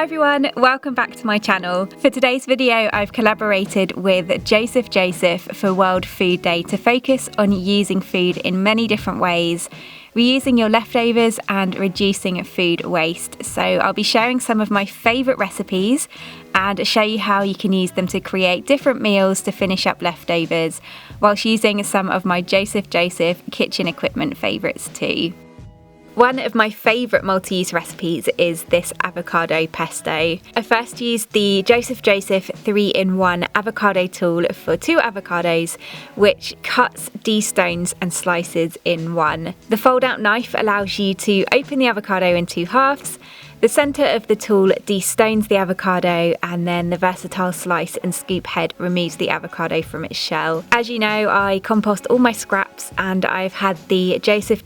Hi everyone, welcome back to my channel. For today's video, I've collaborated with Joseph for World Food Day to focus on using food in many different ways, reusing your leftovers and reducing food waste. So I'll be sharing some of my favourite recipes and show you how you can use them to create different meals to finish up leftovers, whilst using some of my Joseph kitchen equipment favourites too. One of my favourite multi-use recipes is this avocado pesto. I first used the Joseph 3-in-1 avocado tool for 2 avocados, which cuts, destones and slices in one. The fold-out knife allows you to open the avocado in 2 halves. The centre of the tool destones the avocado, and then the versatile slice and scoop head removes the avocado from its shell. As you know, I compost all my scraps, and I've had the Joseph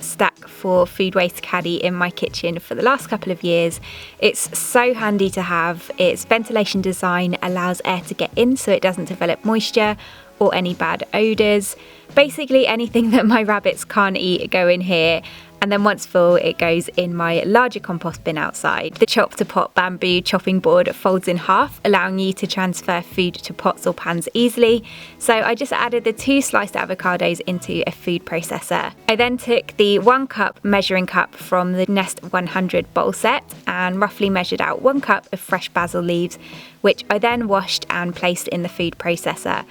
stack for food waste caddy in my kitchen for the last couple of years. It's so handy to have. Its ventilation design allows air to get in so it doesn't develop moisture or any bad odours. Basically anything that my rabbits can't eat go in here. And then once full, it goes in my larger compost bin outside. The chop to pot bamboo chopping board folds in half, allowing you to transfer food to pots or pans easily. So I just added the 2 sliced avocados into a food processor. I then took the 1 cup measuring cup from the Nest 100 bowl set and roughly measured out 1 cup of fresh basil leaves, which I then washed and placed in the food processor,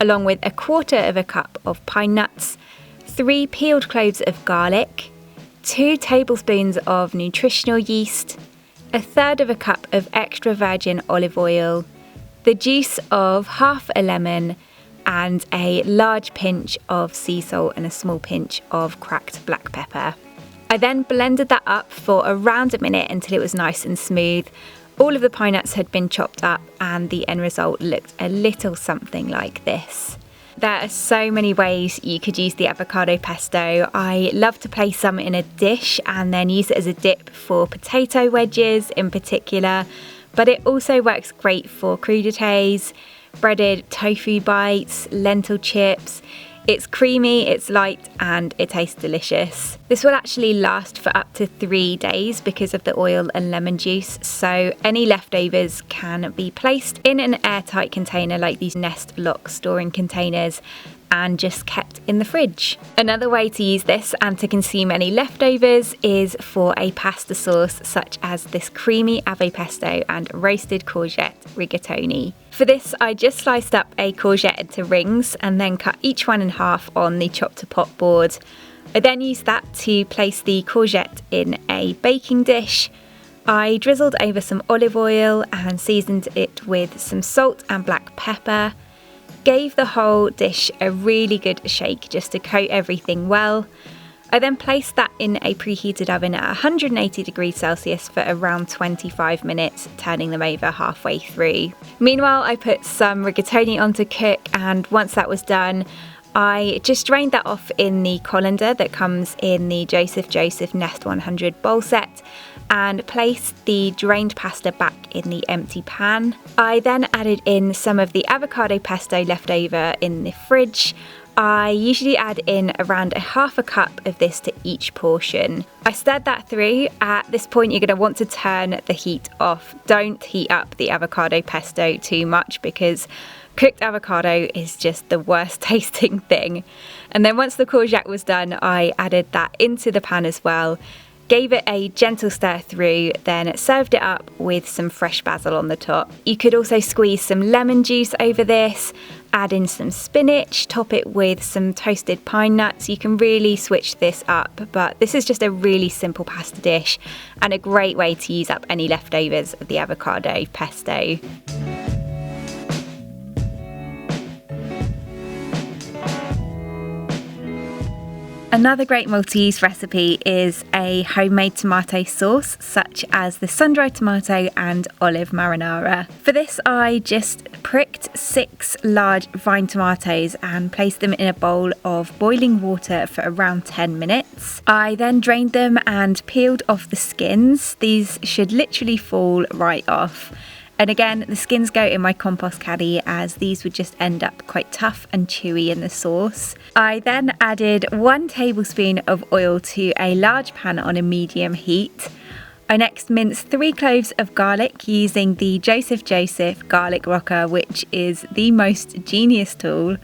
along with 1/4 cup of pine nuts, 3 peeled cloves of garlic, 2 tablespoons of nutritional yeast, 1/3 cup of extra virgin olive oil, the juice of half a lemon, and a large pinch of sea salt and a small pinch of cracked black pepper. I then blended that up for around a minute until it was nice and smooth. All of the pine nuts had been chopped up and the end result looked a little something like this. There are so many ways you could use the avocado pesto. I love to place some in a dish and then use it as a dip for potato wedges in particular, but it also works great for crudités, breaded tofu bites, lentil chips. It's creamy, it's light, and it tastes delicious. This will actually last for up to 3 days because of the oil and lemon juice, so any leftovers can be placed in an airtight container like these Nest lock storing containers and just kept in the fridge. Another way to use this and to consume any leftovers is for a pasta sauce such as this creamy AVO-PESTO and roasted courgette rigatoni. For this, I just sliced up a courgette into rings and then cut each one in half on the chop to pot board. I then used that to place the courgette in a baking dish. I drizzled over some olive oil and seasoned it with some salt and black pepper. Gave the whole dish a really good shake just to coat everything well. I then placed that in a preheated oven at 180 degrees Celsius for around 25 minutes, turning them over halfway through. Meanwhile, I put some rigatoni on to cook, and once that was done, I just drained that off in the colander that comes in the Joseph Nest 100 bowl set and placed the drained pasta back in the empty pan. I then added in some of the avocado pesto left over in the fridge. I usually add in around 1/2 cup of this to each portion. I stirred that through. At this point, you're going to want to turn the heat off. Don't heat up the avocado pesto too much because cooked avocado is just the worst tasting thing. And then once the courgette was done, I added that into the pan as well. Gave it a gentle stir through, then served it up with some fresh basil on the top. You could also squeeze some lemon juice over this, add in some spinach, top it with some toasted pine nuts. You can really switch this up, but this is just a really simple pasta dish and a great way to use up any leftovers of the avocado pesto. Another great multi-use recipe is a homemade tomato sauce, such as the sun-dried tomato and olive marinara. For this, I just pricked 6 large vine tomatoes and placed them in a bowl of boiling water for around 10 minutes. I then drained them and peeled off the skins. These should literally fall right off. And again, the skins go in my compost caddy as these would just end up quite tough and chewy in the sauce. I then added 1 tablespoon of oil to a large pan on a medium heat. I next minced 3 cloves of garlic using the Joseph garlic rocker, which is the most genius tool.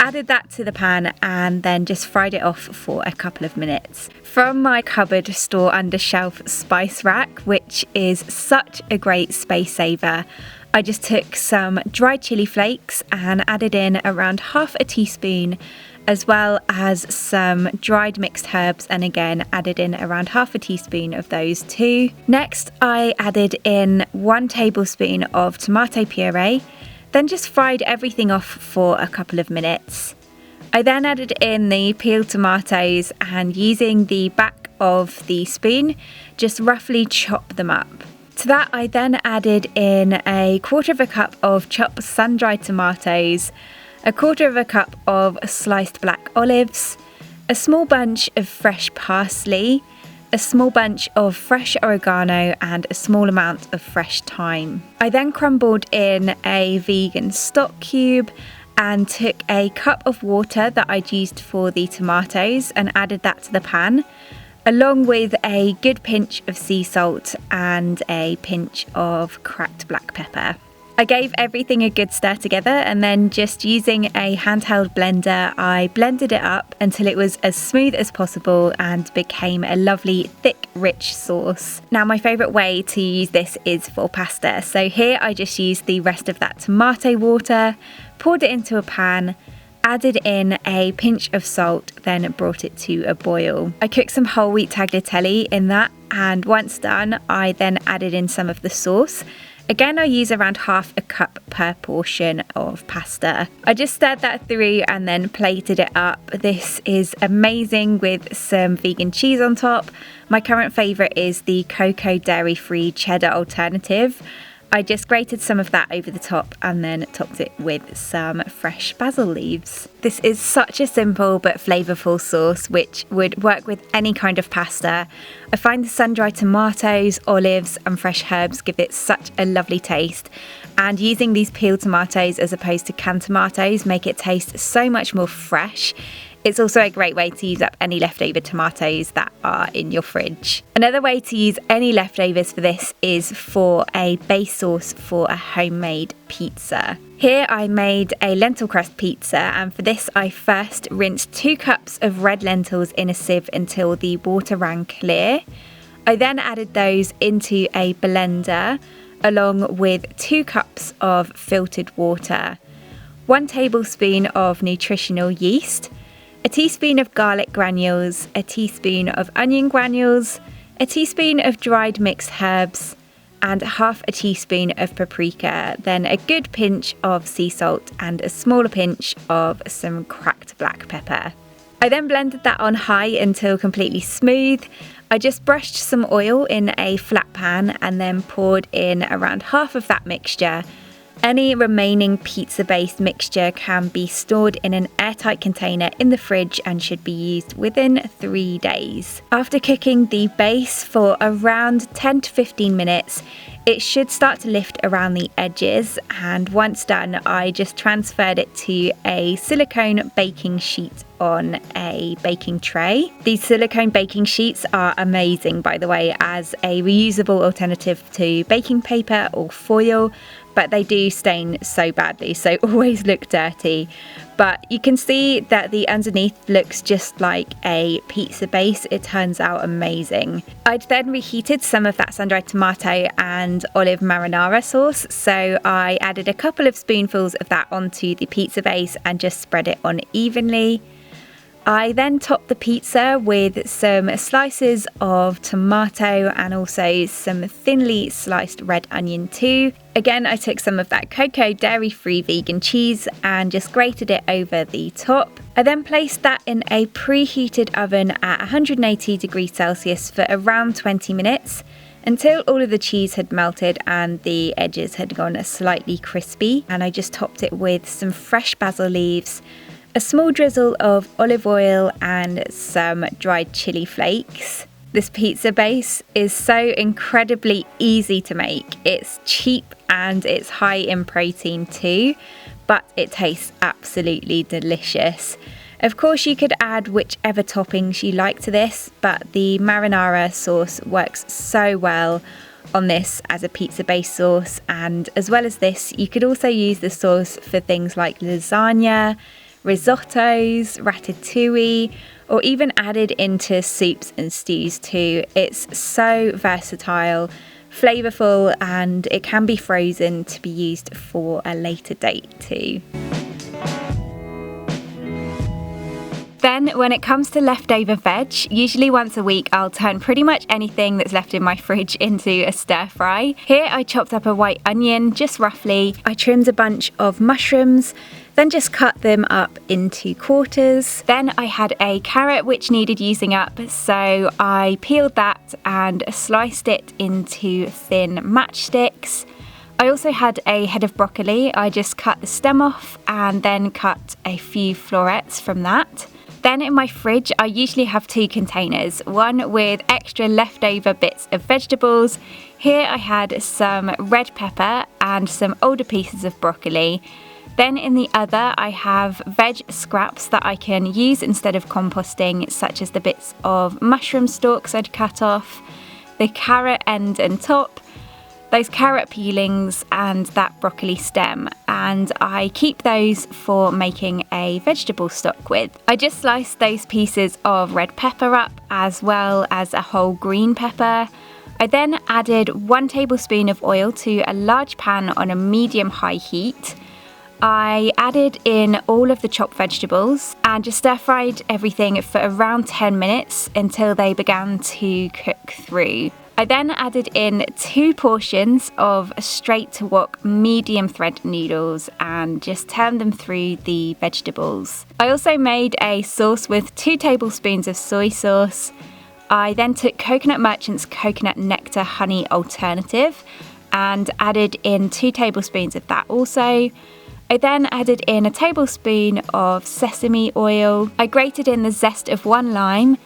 Added that to the pan and then just fried it off for a couple of minutes. From my cupboard store under shelf spice rack, which is such a great space saver, I just took some dried chili flakes and added in around half a teaspoon, as well as some dried mixed herbs, and again added in around half a teaspoon of those too. Next I added in 1 tablespoon of tomato puree, then just fried everything off for a couple of minutes. I then added in the peeled tomatoes and using the back of the spoon just roughly chop them up. To that I then added in 1/4 cup of chopped sun-dried tomatoes, 1/4 cup of sliced black olives, a small bunch of fresh parsley, a small bunch of fresh oregano and a small amount of fresh thyme. I then crumbled in a vegan stock cube and took a cup of water that I'd used for the tomatoes and added that to the pan, along with a good pinch of sea salt and a pinch of cracked black pepper. I gave everything a good stir together and then just using a handheld blender I blended it up until it was as smooth as possible and became a lovely thick rich sauce. Now my favourite way to use this is for pasta, so here I just used the rest of that tomato water, poured it into a pan, added in a pinch of salt, then brought it to a boil. I cooked some whole wheat tagliatelle in that, and once done I then added in some of the sauce. Again, I use around half a cup per portion of pasta. I just stirred that through and then plated it up. This is amazing with some vegan cheese on top. My current favourite is the cocoa dairy-free cheddar alternative. I just grated some of that over the top and then topped it with some fresh basil leaves. This is such a simple but flavourful sauce which would work with any kind of pasta. I find the sun-dried tomatoes, olives and fresh herbs give it such a lovely taste, and using these peeled tomatoes as opposed to canned tomatoes make it taste so much more fresh. It's also a great way to use up any leftover tomatoes that are in your fridge. Another way to use any leftovers for this is for a base sauce for a homemade pizza. Here I made a lentil crust pizza, and for this I first rinsed 2 cups of red lentils in a sieve until the water ran clear. I then added those into a blender along with 2 cups of filtered water, 1 tablespoon of nutritional yeast, a teaspoon of garlic granules, a teaspoon of onion granules, a teaspoon of dried mixed herbs, and half a teaspoon of paprika, then a good pinch of sea salt and a smaller pinch of some cracked black pepper. I then blended that on high until completely smooth. I just brushed some oil in a flat pan and then poured in around half of that mixture. Any remaining pizza-based mixture can be stored in an airtight container in the fridge and should be used within 3 days. After cooking the base for around 10 to 15 minutes, it should start to lift around the edges, and once done, I just transferred it to a silicone baking sheet on a baking tray. These silicone baking sheets are amazing, by the way, as a reusable alternative to baking paper or foil, but they do stain so badly, so always look dirty. But you can see that the underneath looks just like a pizza base. It turns out amazing. I'd then reheated some of that sun-dried tomato and olive marinara sauce, so I added a couple of spoonfuls of that onto the pizza base and just spread it on evenly. I then topped the pizza with some slices of tomato and also some thinly sliced red onion too. Again, I took some of that cocoa dairy-free vegan cheese and just grated it over the top. I then placed that in a preheated oven at 180 degrees Celsius for around 20 minutes until all of the cheese had melted and the edges had gone slightly crispy, and I just topped it with some fresh basil leaves, a small drizzle of olive oil and some dried chili flakes. This pizza base is so incredibly easy to make. It's cheap and it's high in protein too, but it tastes absolutely delicious. Of course you could add whichever toppings you like to this, but the marinara sauce works so well on this as a pizza based sauce, and as well as this you could also use the sauce for things like lasagna, risottos, ratatouille, or even added into soups and stews too. It's so versatile, flavourful, and it can be frozen to be used for a later date too. Then when it comes to leftover veg, usually once a week I'll turn pretty much anything that's left in my fridge into a stir fry. Here I chopped up a white onion, just roughly. I trimmed a bunch of mushrooms, then just cut them up into quarters. Then I had a carrot which needed using up, so I peeled that and sliced it into thin matchsticks. I also had a head of broccoli. I just cut the stem off and then cut a few florets from that. Then in my fridge, I usually have two containers, one with extra leftover bits of vegetables. Here I had some red pepper and some older pieces of broccoli. Then in the other, I have veg scraps that I can use instead of composting, such as the bits of mushroom stalks I'd cut off, the carrot end and top, those carrot peelings and that broccoli stem, and I keep those for making a vegetable stock with. I just sliced those pieces of red pepper up as well as a whole green pepper. I then added 1 tablespoon of oil to a large pan on a medium-high heat. I added in all of the chopped vegetables and just stir fried everything for around 10 minutes until they began to cook through. I then added in 2 portions of straight to wok medium thread noodles and just turned them through the vegetables. I also made a sauce with 2 tablespoons of soy sauce. I then took Coconut Merchant's coconut nectar honey alternative and added in 2 tablespoons of that also. I then added in a tablespoon of sesame oil. I grated in the zest of 1 lime,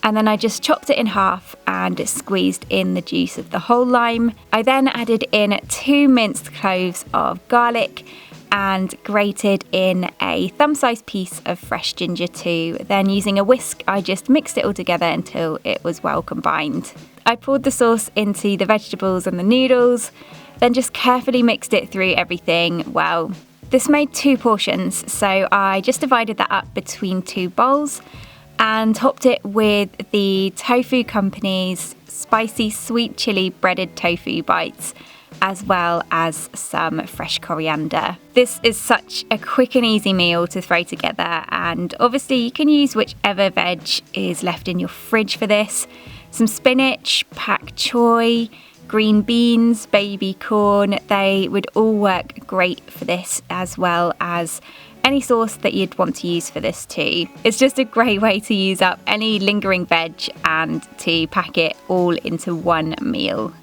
and then I just chopped it in half and squeezed in the juice of the whole lime. I then added in 2 minced cloves of garlic and grated in a thumb-sized piece of fresh ginger too. Then using a whisk, I just mixed it all together until it was well combined. I poured the sauce into the vegetables and the noodles, then just carefully mixed it through everything well. This made 2 portions, so I just divided that up between 2 bowls and topped it with the Tofu Company's spicy sweet chili breaded tofu bites, as well as some fresh coriander. This is such a quick and easy meal to throw together, and obviously you can use whichever veg is left in your fridge for this. Some spinach, pak choy, green beans, baby corn, they would all work great for this, as well as any sauce that you'd want to use for this too. It's just a great way to use up any lingering veg and to pack it all into one meal.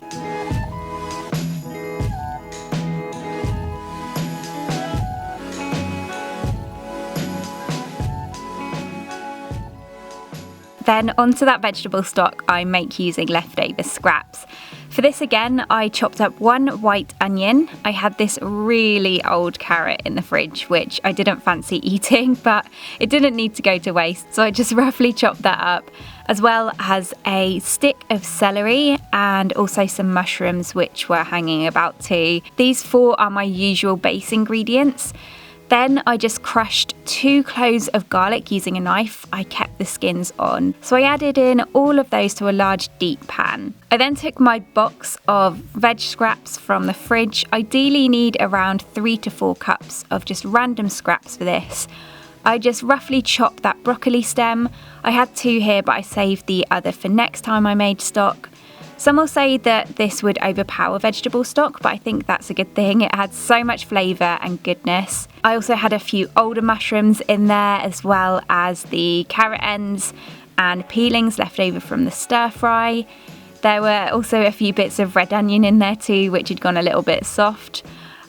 Then onto that vegetable stock I make using leftover scraps. For this again, I chopped up 1 white onion. I had this really old carrot in the fridge, which I didn't fancy eating, but it didn't need to go to waste, so I just roughly chopped that up, as well as a stick of celery and also some mushrooms which were hanging about too. These 4 are my usual base ingredients. Then I just crushed 2 cloves of garlic using a knife. I kept the skins on. So I added in all of those to a large deep pan. I then took my box of veg scraps from the fridge. Ideally you need around 3 to 4 cups of just random scraps for this. I just roughly chopped that broccoli stem. I had 2 here, but I saved the other for next time I made stock. Some will say that this would overpower vegetable stock, but I think that's a good thing. It adds so much flavour and goodness. I also had a few older mushrooms in there, as well as the carrot ends and peelings left over from the stir fry. There were also a few bits of red onion in there too, which had gone a little bit soft.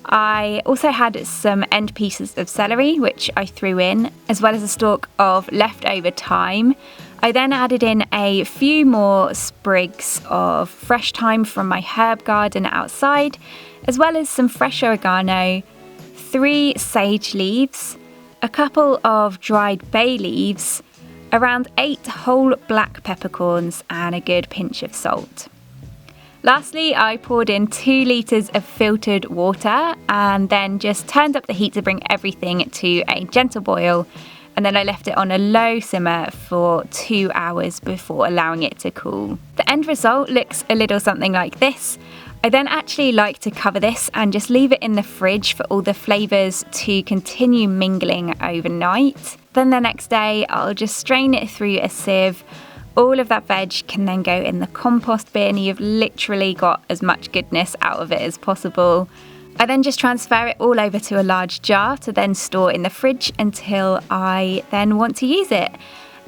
I also had some end pieces of celery, which I threw in, as well as a stalk of leftover thyme. I then added in a few more sprigs of fresh thyme from my herb garden outside, as well as some fresh oregano, 3 sage leaves, a couple of dried bay leaves, around 8 whole black peppercorns and a good pinch of salt. Lastly, I poured in 2 litres of filtered water and then just turned up the heat to bring everything to a gentle boil, and then I left it on a low simmer for 2 hours before allowing it to cool. The end result looks a little something like this. I then actually like to cover this and just leave it in the fridge for all the flavours to continue mingling overnight. Then the next day I'll just strain it through a sieve. All of that veg can then go in the compost bin. You've literally got as much goodness out of it as possible. I then just transfer it all over to a large jar to then store in the fridge until I then want to use it.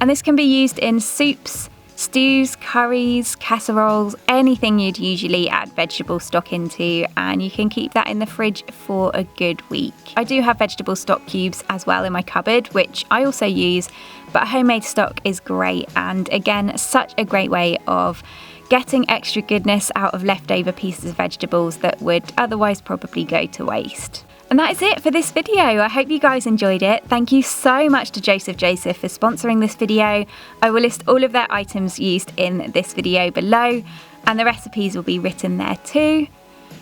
And this can be used in soups, stews, curries, casseroles, anything you'd usually add vegetable stock into, and you can keep that in the fridge for a good week. I do have vegetable stock cubes as well in my cupboard, which I also use, but homemade stock is great, and again, such a great way of getting extra goodness out of leftover pieces of vegetables that would otherwise probably go to waste. And that is it for this video. I hope you guys enjoyed it. Thank you so much to Joseph Joseph for sponsoring this video. I will list all of their items used in this video below, and the recipes will be written there too.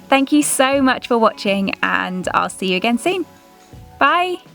Thank you so much for watching, and I'll see you again soon. Bye!